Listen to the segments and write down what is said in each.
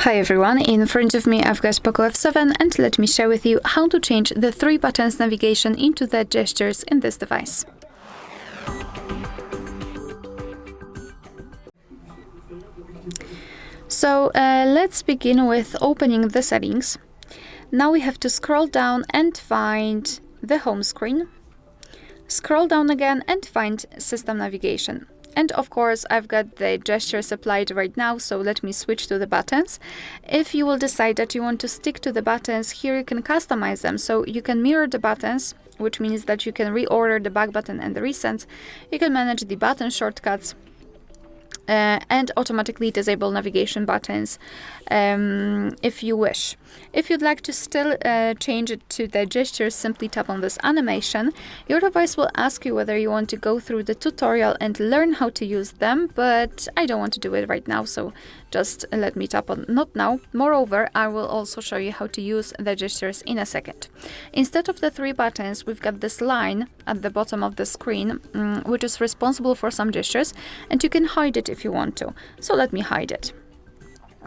Hi everyone, in front of me I've got POCO F7 and let me share with you how to change the 3 buttons navigation into the gestures in this device. So let's begin with opening the settings. Now we have to scroll down and find the home screen. Scroll down again and find system navigation. And of course, I've got the gestures applied right now, so let me switch to the buttons. If you will decide that you want to stick to the buttons, here you can customize them. So you can mirror the buttons, which means that you can reorder the back button and the recents. You can manage the button shortcuts and automatically disable navigation buttons if you wish. If you'd like to still change it to the gestures, simply tap on this animation. Your device will ask you whether you want to go through the tutorial and learn how to use them, but I don't want to do it right now, so just let me tap on not now. Moreover, I will also show you how to use the gestures in a second. Instead of the 3 buttons, we've got this line at the bottom of the screen, which is responsible for some gestures, and you can hide it if you want to. So let me hide it.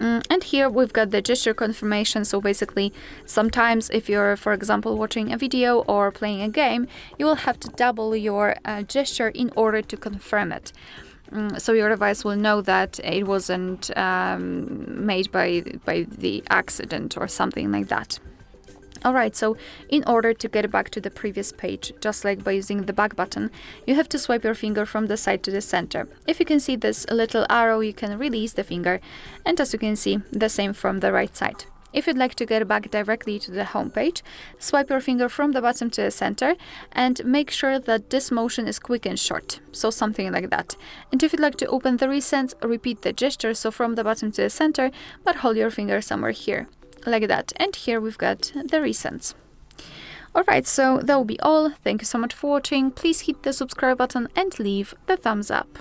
And here we've got the gesture confirmation. So basically, sometimes if you're, for example, watching a video or playing a game, you will have to double your gesture in order to confirm it. So your device will know that it wasn't made by the accident or something like that. Alright, so in order to get back to the previous page, just like by using the back button, you have to swipe your finger from the side to the center. If you can see this little arrow, you can release the finger, and as you can see, the same from the right side. If you'd like to get back directly to the home page, swipe your finger from the bottom to the center and make sure that this motion is quick and short, so something like that. And if you'd like to open the recents, repeat the gesture, so from the bottom to the center, but hold your finger somewhere here. Like that. And here we've got the recents. Alright, so that will be all. Thank you so much for watching. Please hit the subscribe button and leave the thumbs up.